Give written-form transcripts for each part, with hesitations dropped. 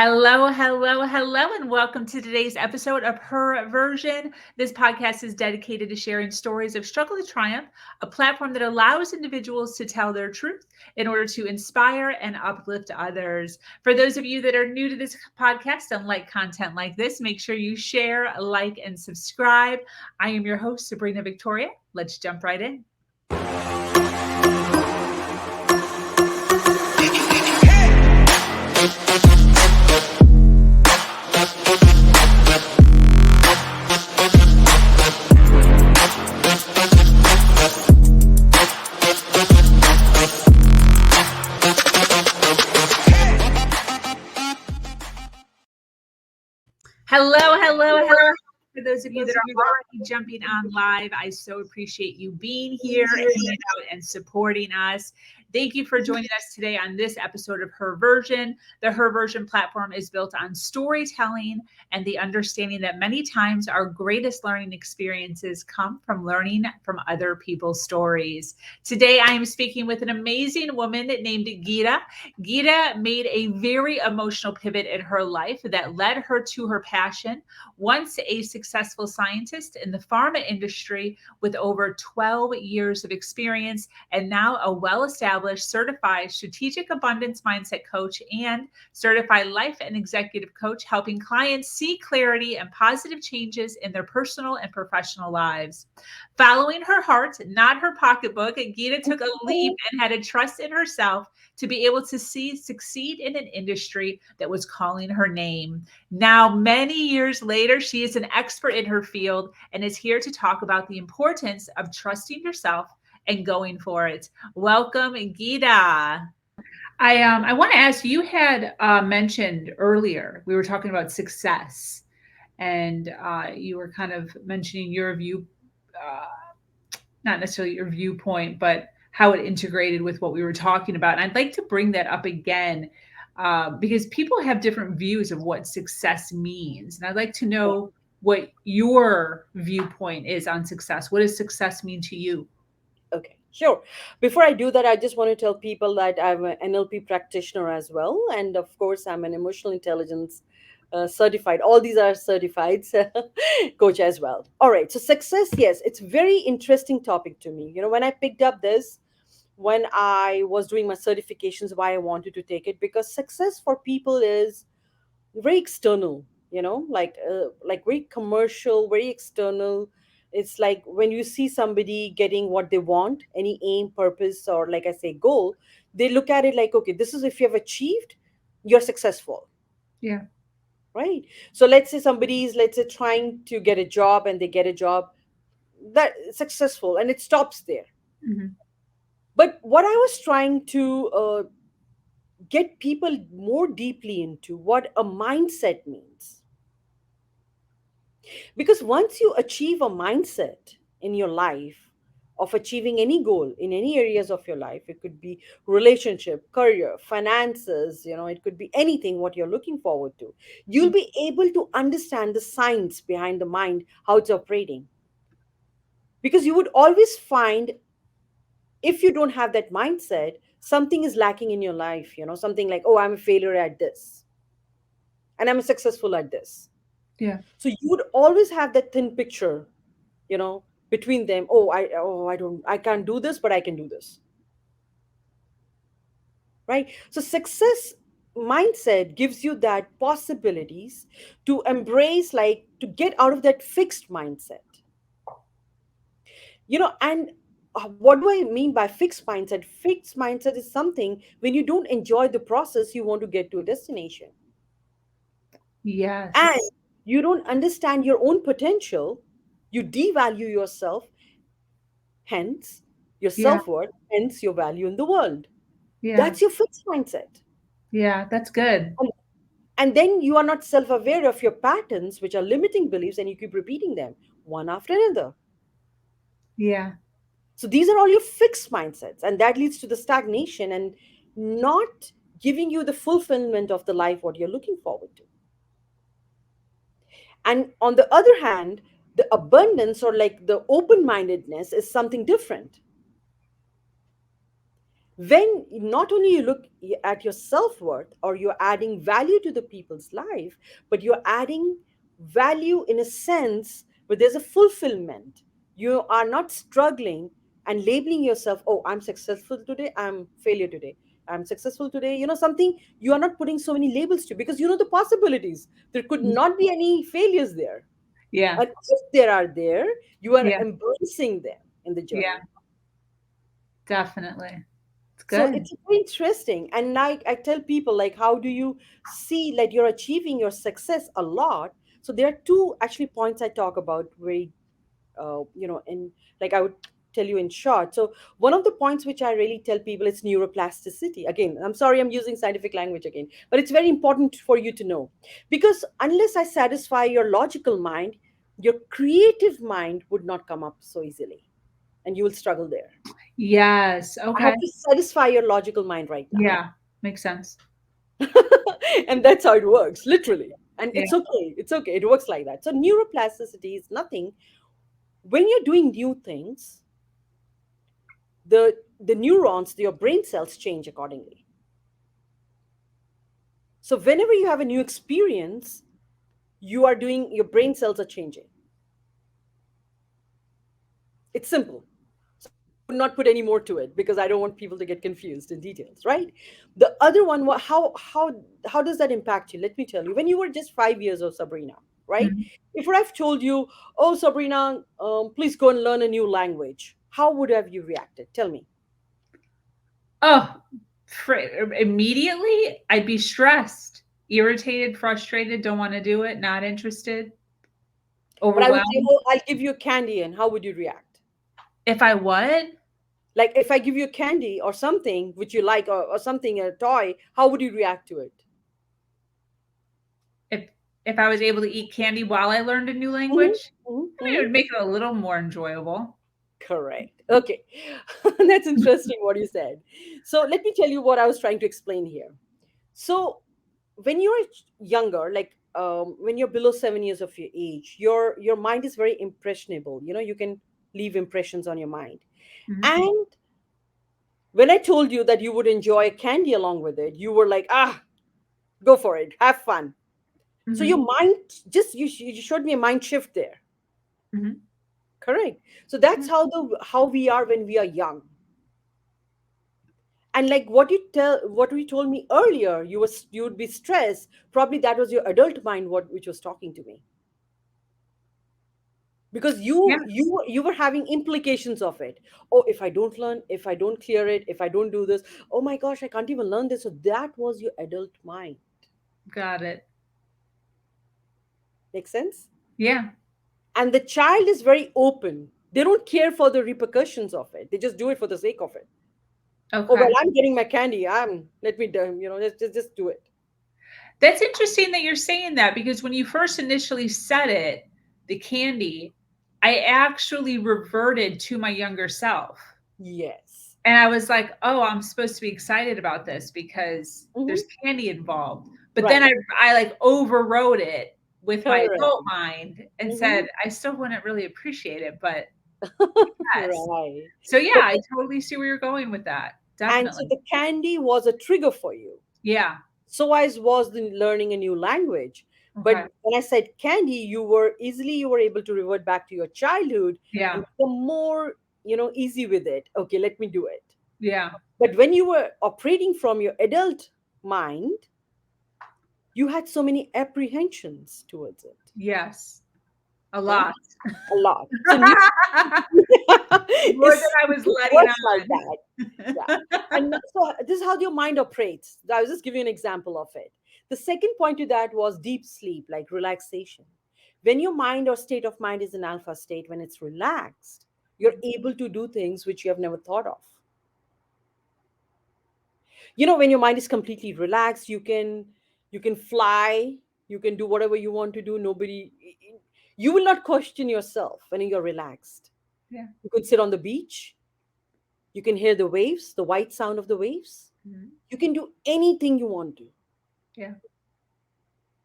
Hello, hello, hello, and welcome to today's episode of Her Version. This podcast is dedicated to sharing stories of struggle to triumph, a platform that allows individuals to tell their truth in order to inspire and uplift others. For those of you that are new to this podcast and like content like this, make sure you share, like, and subscribe. I am your host, Sabrina Victoria. Let's jump right in. Hello, hello, hello. For those of you that are already jumping on live, I so appreciate you being here, hanging out, and supporting us. Thank you for joining us today on this episode of Her Version. The Her Version platform is built on storytelling and the understanding that many times our greatest learning experiences come from learning from other people's stories. Today, I am speaking with an amazing woman named Geeta. Geeta made a very emotional pivot in her life that led her to her passion. Once a successful scientist in the pharma industry with over 12 years of experience, and now a well-established certified strategic abundance mindset coach and certified life and executive coach, helping clients see clarity and positive changes in their personal and professional lives. Following her heart, not her pocketbook, Geeta took a leap and had a trust in herself to be able to succeed in an industry that was calling her name. Now, many years later, she is an expert in her field and is here to talk about the importance of trusting yourself and going for it. Welcome, Geeta. I want to ask you had mentioned earlier we were talking about success, and you were kind of mentioning your view, not necessarily your viewpoint, but how it integrated with what we were talking about. And I'd like to bring that up again because people have different views of what success means, and I'd like to know what your viewpoint is on success. What does success mean to you? Okay, sure. Before I do that, I just want to tell people that I'm an NLP practitioner as well. And of course, I'm an emotional intelligence certified. All these are certified coach as well. All right. So, success, yes, it's very interesting topic to me. When I picked up this, when I was doing my certifications, why I wanted to take it, because success for people is very external, like very commercial, very external. It's like when you see somebody getting what they want, any aim, purpose, or like I say, goal, they look at it like, okay, this is if you have achieved, you're successful, Yeah. right? So let's say somebody is, let's say, trying to get a job and they get a job that successful and it stops there. Mhm. But what I was trying to get people more deeply into what a mindset means. Because once you achieve a mindset in your life of achieving any goal in any areas of your life, it could be relationship, career, finances, it could be anything what you're looking forward to, you'll be able to understand the science behind the mind, how it's operating. Because you would always find, if you don't have that mindset, something is lacking in your life, something like, oh, I'm a failure at this and I'm successful at this. Yeah. So you would always have that thin picture, you know between them. I can't do this, but I can do this, right? So success mindset gives you that possibilities to embrace, like to get out of that fixed mindset. And what do I mean by fixed mindset? Fixed mindset is something when you don't enjoy the process, you want to get to a destination, Yes. and you don't understand your own potential, you devalue yourself, hence your Yeah. self-worth, hence your value in the world. Yeah. That's your fixed mindset. Yeah. That's good. And, and then you are not self-aware of your patterns, which are limiting beliefs, and you keep repeating them one after another. Yeah. So these are all your fixed mindsets, and that leads to the stagnation and not giving you the fulfillment of the life what you're looking forward to. And on the other hand, the abundance, or like the open mindedness, is something different. When not only you look at your self-worth, or you're adding value to the people's life, but you're adding value in a sense where there's a fulfillment. You are not struggling and labeling yourself, oh, I'm successful today, I'm failure today, I'm successful today, something. You are not putting so many labels to, because you know the possibilities. There could not be any failures there, Yeah. and if there are there, you are Yeah. embracing them in the Yeah. journey. Definitely. It's So good. it's very interesting. And like I tell people, like, how do you see that you're achieving your success a lot? So there are two actually points I talk about very, in, like, I would tell you in short. So one of the points which I really tell people is neuroplasticity. Again, I'm sorry I'm using scientific language again, but it's very important for you to know, because unless I satisfy your logical mind, your creative mind would not come up so easily, and you will struggle there. Yes. I Okay. have to satisfy your logical mind right now. Yeah. Makes sense. And that's how it works, literally. And Yeah. it's okay. It's okay. It works like that. So neuroplasticity is nothing. When you're doing new things, the neurons, your brain cells change accordingly. So whenever you have a new experience, your brain cells are changing. It's simple. So I would not put any more to it, because I don't want people to get confused in details, right? The other one, how does that impact you? Let me tell you. When you were just 5 years old, Sabrina, right? Mhm. If I've told you, oh, Sabrina, please go and learn a new language, how would have you reacted? Tell me. Oh, immediately I'd be stressed, irritated, frustrated, don't want to do it, not interested, But I would say, overwhelmed. oh, I'll give you a candy, and how would you react? If I would, Like if I give you a candy or something which you like, or something, a toy, how would you react to it? if if I was able to eat candy while I learned a new Mhm, language, mhm, I mean, it mhm. would make it a little more enjoyable. Correct. Okay. That's interesting what you said. So let me tell you what I was trying to explain here. So when you're younger, like, when you're below 7 years of your age, your mind is very impressionable. You can leave impressions on your mind. Mhm. And when I told you that you would enjoy candy along with it, you were like, ah, go for it, have fun. So your Mhm. mind, just you showed me a mind shift there. Mhm. Correct. So that's Yeah. how we are when we are young. And like what you told me earlier, you would be stressed. Probably that was your adult mind, which was talking to me, because Yeah. you were having implications of it. Oh, if I don't learn, if I don't clear it, if I don't do this, oh my gosh, I can't even learn this. So that was your adult mind. Got it. Make sense? Yeah. And the child is very open. They don't care for the repercussions of it. They just do it for the sake of it. Oh well, Okay. I'm getting my candy. Let me do, just do it. That's interesting that you're saying that because when you first initially said it, the candy, I actually reverted to my younger self. Yes. And I was like, "Oh, I'm supposed to be excited about this because there's Hmm. candy involved." But then Right. I like overrode it with my Correct. adult mind and Hmm. said, "I still wouldn't really appreciate it, but yes." Right. So yeah, But I totally see where you're going with that. and so Definitely. the candy was a trigger for you. Yeah. So as was the learning a new language. But Okay. when I said candy, you were able to revert back to your childhood and Yeah. become more, easy with it. Okay, let me do it. Yeah. But when you were operating from your adult mind, you had so many apprehensions towards it. Yes. A Yeah, lot. a lot. So new More than I was it letting works like that. on. Yeah. And so this is how your mind operates. I was just giving you an example of it. The second point to that was deep sleep, like relaxation. When your mind or state of mind is in alpha state, when it's relaxed, you're able to do things which you have never thought of. When your mind is completely relaxed, you can fly, you can do whatever you want to do. Nobody, you will not question yourself when you're relaxed. Yeah. You can sit on the beach, you can hear the waves, the white sound of the waves. Mhm. You can do anything you want to, Yeah.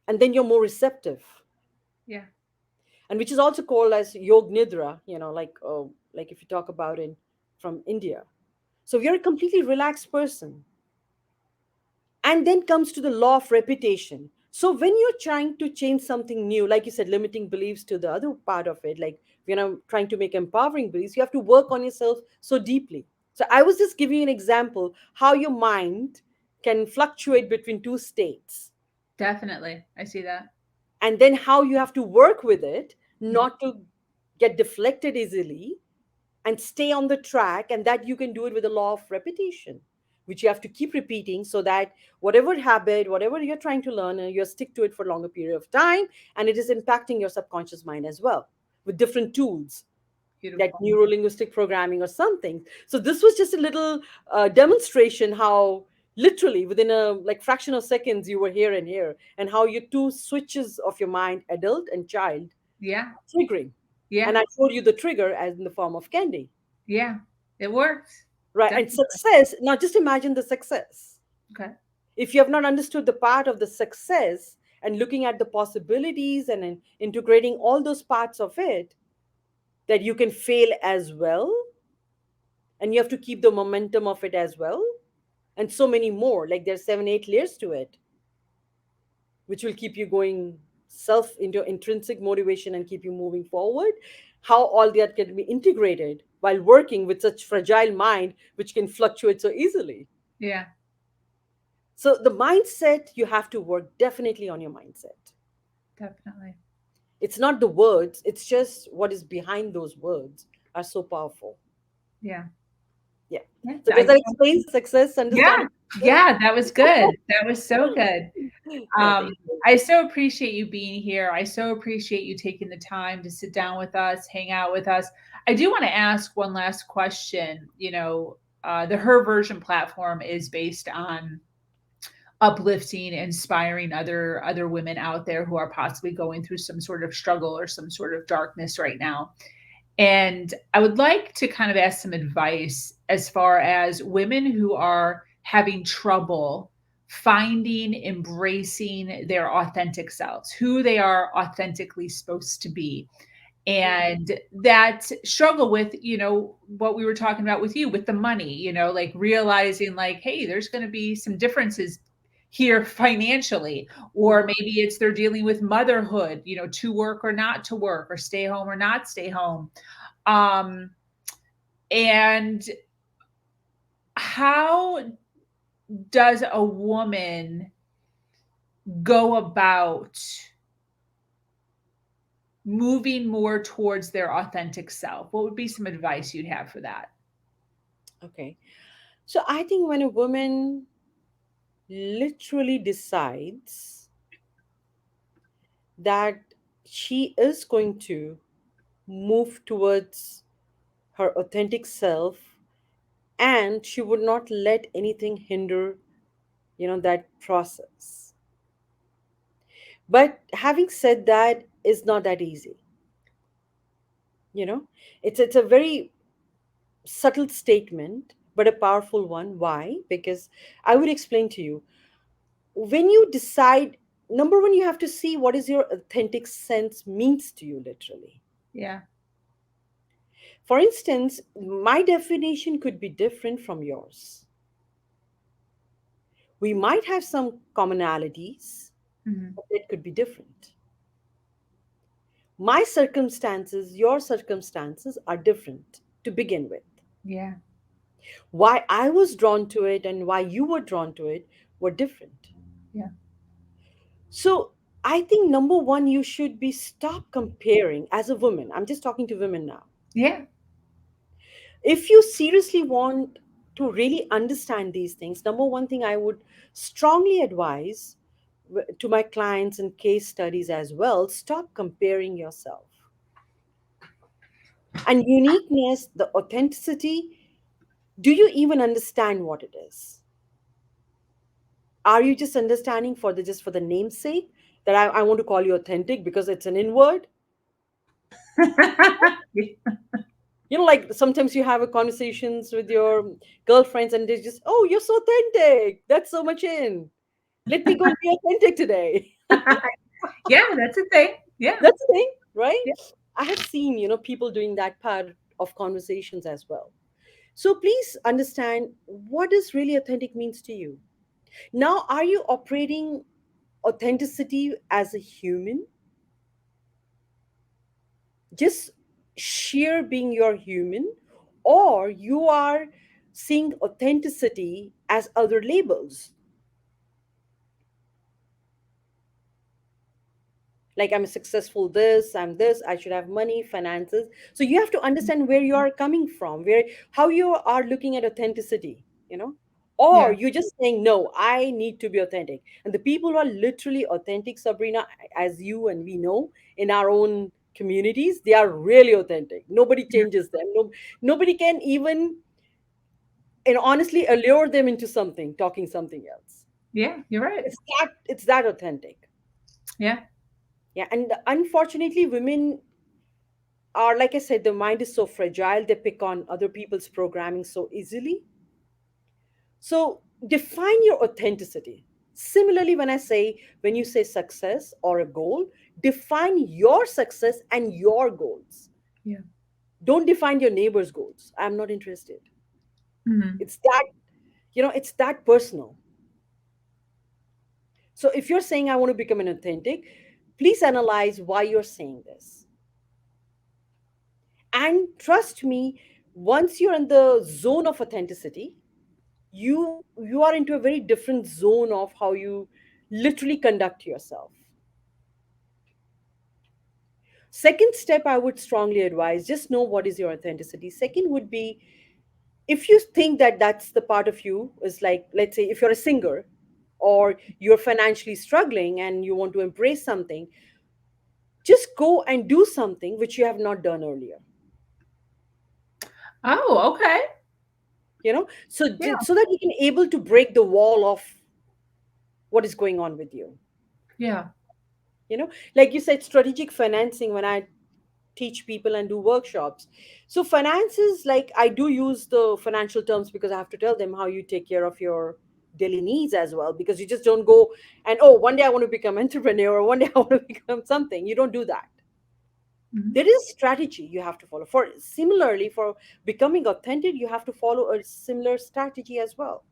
and then you're more receptive, Yeah. and which is also called as yog nidra, like if you talk about it from India. So you're a completely relaxed person. And then comes to the law of repetition. So when you're trying to change something new, like you said, limiting beliefs to the other part of it, like trying to make empowering beliefs, you have to work on yourself so deeply. So I was just giving you an example how your mind can fluctuate between two states, Definitely. I see that. and then how you have to work with it Mhm. not to get deflected easily and stay on the track, and that you can do it with the law of repetition, which you have to keep repeating, so that whatever habit, whatever you're trying to learn, you stick to it for a longer period of time, and it is impacting your subconscious mind as well with different tools, like Beautiful. neuro linguistic programming or something. So this was just a little demonstration how literally within a like fraction of seconds you were here and here, and how your two switches of your mind, adult and child, Yeah. are triggering. And Yeah. I showed you the trigger as in the form of candy. Yeah. It works. Right. And Definitely. success, now just imagine the success. Okay. If you have not understood the part of the success and looking at the possibilities and then integrating all those parts of it, that you can fail as well. And you have to keep the momentum of it as well. And so many more. Like there's 7, 8 layers to it, which will keep you going self into intrinsic motivation and keep you moving forward. How all that can be integrated while working with such fragile mind, which can fluctuate so easily. Yeah. So the mindset, you have to work definitely on your mindset. Definitely. It's not the words, it's just what is behind those words are so powerful. Yeah. Yeah. Yeah. So does that explain success, Yeah. understanding success? Yeah. That was good. That was so good. Yeah, Um, thank you. I so appreciate you being here. I so appreciate you taking the time to sit down with us, hang out with us. I do want to ask one last question. The Her Version platform is based on uplifting, inspiring other women out there who are possibly going through some sort of struggle or some sort of darkness right now. And I would like to kind of ask some advice as far as women who are having trouble finding, embracing their authentic selves, who they are authentically supposed to be. And that struggle with, what we were talking about with you with the money, like realizing, like, hey, there's going to be some differences here financially, or maybe it's they're dealing with motherhood, to work or not to work, or stay home or not stay home. um, and how does a woman go about moving more towards their authentic self? What would be some advice you'd have for that? Okay. So I think when a woman literally decides that she is going to move towards her authentic self, and she would not let anything hinder that process. But having said that, is not that easy. you know it's a very subtle statement, but a powerful one. Why? Because I would explain to you, when you decide, number one, you have to see what is your authentic sense means to you literally. Yeah. For instance, my definition could be different from yours. We might have some commonalities, Mhm. but it could be different. My circumstances, your circumstances are different to begin with. Yeah. Why I was drawn to it and why you were drawn to it were different. Yeah. So I think number one, you should be stop comparing as a woman. I'm just talking to women now. Yeah. If you seriously want to really understand these things, number one thing I would strongly advise to my clients and case studies as well, stop comparing yourself. And uniqueness, the authenticity, do you even understand what it is? Are you just understanding for the just for the namesake that I want to call you authentic because it's an inward? Like sometimes you have a conversations with your girlfriends and they just, oh, you're so authentic. That's so much in. Let me go and be authentic today. Yeah, that's a thing. Yeah. That's the thing, right? Yeah. I have seen, people doing that part of conversations as well. So please understand what does really authentic means to you. Now, are you operating authenticity as a human, just sheer being your human, or you are seeing authenticity as other labels? Like, I'm a successful this, I'm this, I should have money, finances. So you have to understand where you are coming from, where how you are looking at authenticity, or Yeah. you're just saying, no, I need to be authentic. And the people who are literally authentic, Sabrina, as you and we know in our own communities, they are really authentic. Nobody Yeah. changes them. No, nobody can even, and honestly, allure them into something, talking something else. Yeah. You're right. It's that authentic. Yeah. Yeah, and unfortunately, women are, like I said, the mind is so fragile, they pick on other people's programming so easily. So define your authenticity. Similarly, when you say success or a goal, define your success and your goals. Yeah. Don't define your neighbor's goals. I'm not interested. Hmm. It's that personal. So if you're saying I want to become an authentic, please analyze why you're saying this. And trust me, once you're in the zone of authenticity, you are into a very different zone of how you literally conduct yourself. Second step, I would strongly advise, just know what is your authenticity. Second would be, if you think that that's the part of you, is like, let's say if you're a singer or you're financially struggling and you want to embrace something, just go and do something which you have not done earlier. Oh, okay. So Yeah. so that you can able to break the wall of what is going on with you. Yeah. Like you said, strategic financing, when I teach people and do workshops. So finances, like, I do use the financial terms because I have to tell them how you take care of your daily needs as well, because you just don't go and, oh, one day I want to become entrepreneur or one day I want to become something. You don't do that. Mhm. There is strategy you have to follow. For similarly, for becoming authentic, you have to follow a similar strategy as well.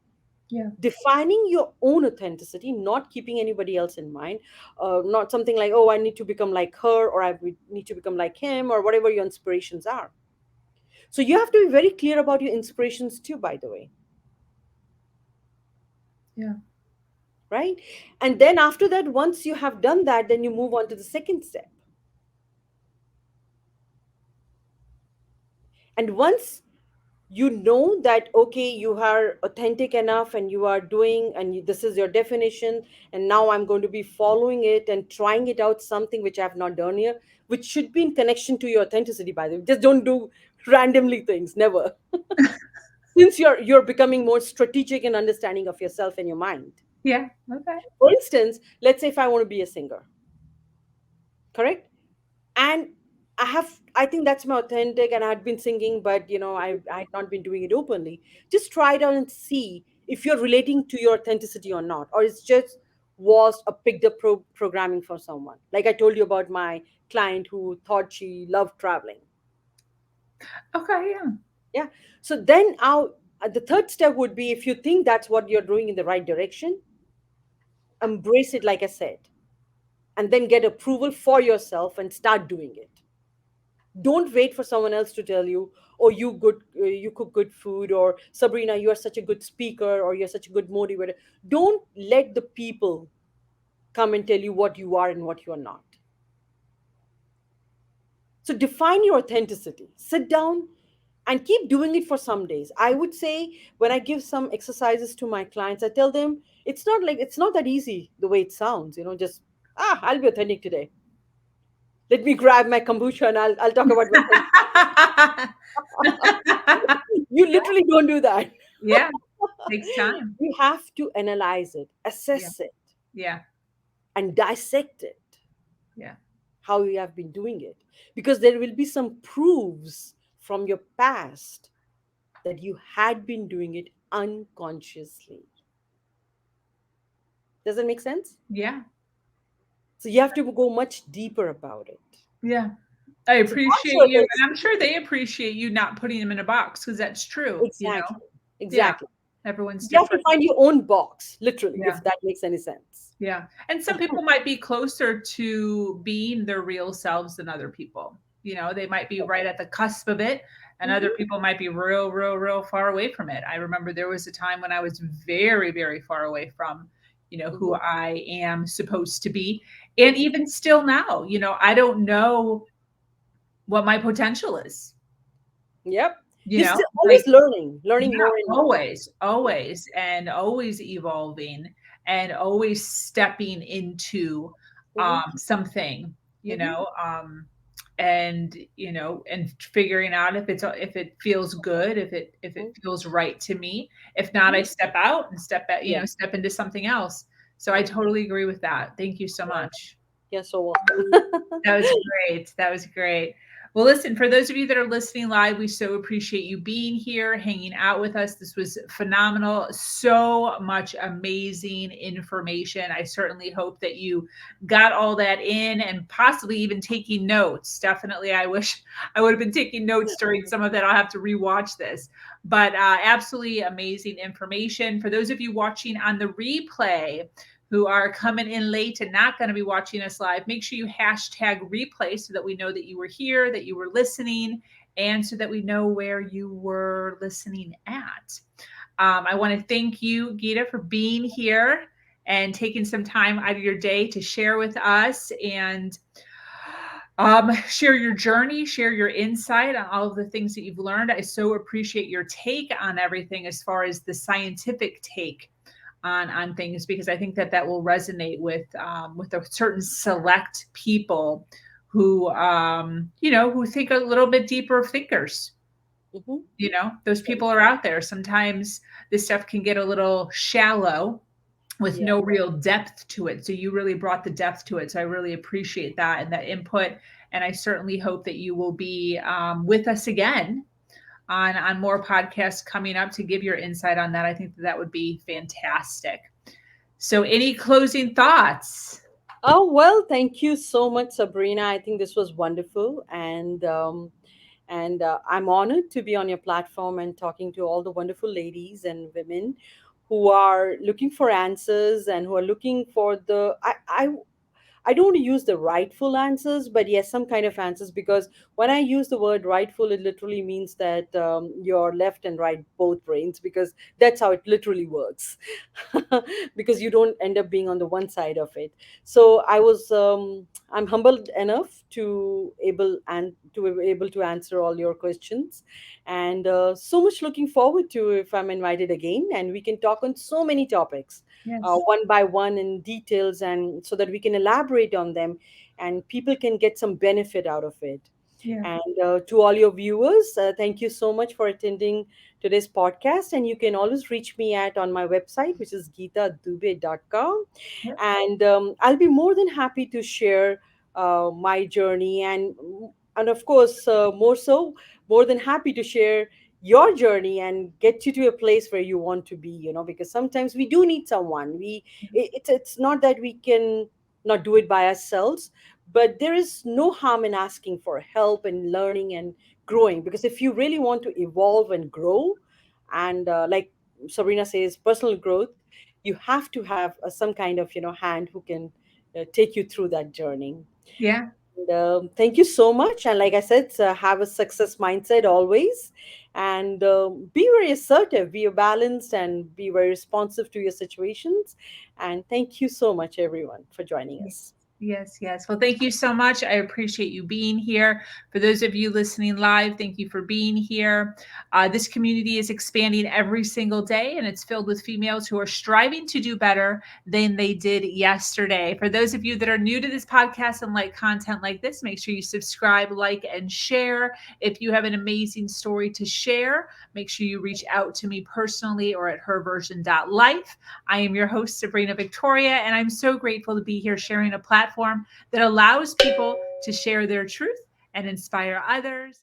Yeah. Defining your own authenticity, not keeping anybody else in mind. Not something like, oh, I need to become like her, or need to become like him, or whatever your inspirations are. So you have to be very clear about your inspirations too, by the way, Yeah. right? And then after that, once you have done that, then you move on to the second step. And once you know that, okay, you are authentic enough and you are doing, and this is your definition, and now I'm going to be following it and trying it out, something which I have not done here, which should be in connection to your authenticity, by the way. Just don't do randomly things, never. Since you're becoming more strategic and understanding of yourself and your mind. Yeah. Okay. For instance, let's say if I want to be a singer, correct? And I think that's my authentic, and I had been singing, but I had not been doing it openly. Just try it out and see if you're relating to your authenticity or not, or it's just was a picked up programming for someone, like I told you about my client who thought she loved traveling. Okay. Yeah. Yeah. So then the third step would be, if you think that's what you're doing in the right direction, embrace it, like I said, and then get approval for yourself and start doing it. Don't wait for someone else to tell you, oh, you cook good food, or Sabrina, you are such a good speaker, or you're such a good motivator. Don't let the people come and tell you what you are and what you are not. So define your authenticity, sit down and keep doing it for some days. I would say, when I give some exercises to my clients, I tell them, it's not that easy the way it sounds, just, I'll be authentic today. Let me grab my kombucha and I'll talk about my You literally don't do that. Yeah. Takes time. You have to analyze it, Yeah. assess it, Yeah. and dissect it, Yeah. how you have been doing it. Because there will be some proofs from your past that you had been doing it unconsciously. Does that make sense? Yeah. So you have to go much deeper about it. Yeah. I So that's appreciate your you, list. and I'm sure they appreciate you not putting them in a box because that's true, you know? Exactly. Yeah, Exactly. everyone's You have to different. find your own box, literally, Yeah. if that makes any sense. Yeah. And some people might be closer to being their real selves than other people. You know, they might be right at the cusp of it, and other Mhm, people might be real, real, real far away from it. I remember there was a time when I was very, very far away from, who mhm, I am supposed to be. And mhm. even still now, I don't know what my potential is, Yep. you You're know, still like always learning yeah, more and more. always, always, and always evolving and always stepping into Hmm. something, Hmm. and figuring out if it feels good, if it feels right to me. If not, I Hmm. step out and Yeah. step into something else. So I Yeah. totally agree with that. Thank you so Yeah. much. You're so welcome. That was great. That was great. Well, listen, for those of you that are listening live, we so appreciate you being here, hanging out with us. This was phenomenal. So much amazing information. I certainly hope that you got all that in and possibly even taking notes. Definitely, I wish I would have been taking notes during some of that. I'll have to rewatch this. But absolutely amazing information. For those of you watching on the replay, who are coming in late and not going to be watching us live, make sure you hashtag replay so that we know that you were here, that you were listening, and so that we know where you were listening at. I want to thank you, Geeta, for being here and taking some time out of your day to share with us and share your journey, share your insight on all of the things that you've learned. I so appreciate your take on everything as far as the scientific take on things, because I think that that will resonate with a certain select people who who think a little bit deeper thinkers. Hmm. Those people are out there. Sometimes this stuff can get a little shallow with Yeah. no real depth to it. So you really brought the depth to it. So I really appreciate that and that input. And I certainly hope that you will be with us again on more podcasts coming up to give your insight on that. I think that that would be fantastic. So, any closing thoughts? Oh, well, thank you so much, Sabrina. I think this was wonderful. And I'm honored to be on your platform and talking to all the wonderful ladies and women who are looking for answers and who are looking for I don't want to use the rightful answers, but yes, some kind of answers. Because when I use the word rightful, it literally means that your left and right both brains, because that's how it literally works. Because you don't end up being on the one side of it. So I'm humbled enough to be able to answer all your questions, and so much looking forward to if I'm invited again, and we can talk on so many topics Yes. one by one in details, and so that we can elaborate on them and people can get some benefit out of it. Yeah. And to all your viewers, thank you so much for attending today's podcast. And you can always reach me at on my website, which is geetadubey.com. Yep. And I'll be more than happy to share my journey, and of course, more than happy to share your journey and get you to a place where you want to be. Because sometimes we do need someone. It's not that we can not do it by ourselves, but there is no harm in asking for help and learning and growing, because if you really want to evolve and grow, and like Sabrina says, personal growth, you have to have some kind of hand who can take you through that journey. Yeah. And, thank you so much. And like I said, have a success mindset always, and be very assertive, be balanced, and be very responsive to your situations. And thank you so much, everyone, for joining Yes, us. yes, yes. Well, thank you so much. I appreciate you being here. For those of you listening live, thank you for being here. This community is expanding every single day, and it's filled with females who are striving to do better than they did yesterday. For those of you that are new to this podcast and like content like this, make sure you subscribe, like, and share. If you have an amazing story to share, make sure you reach out to me personally or at herversion.life. I am your host, Sabrina Victoria, and I'm so grateful to be here sharing a platform that allows people to share their truth and inspire others.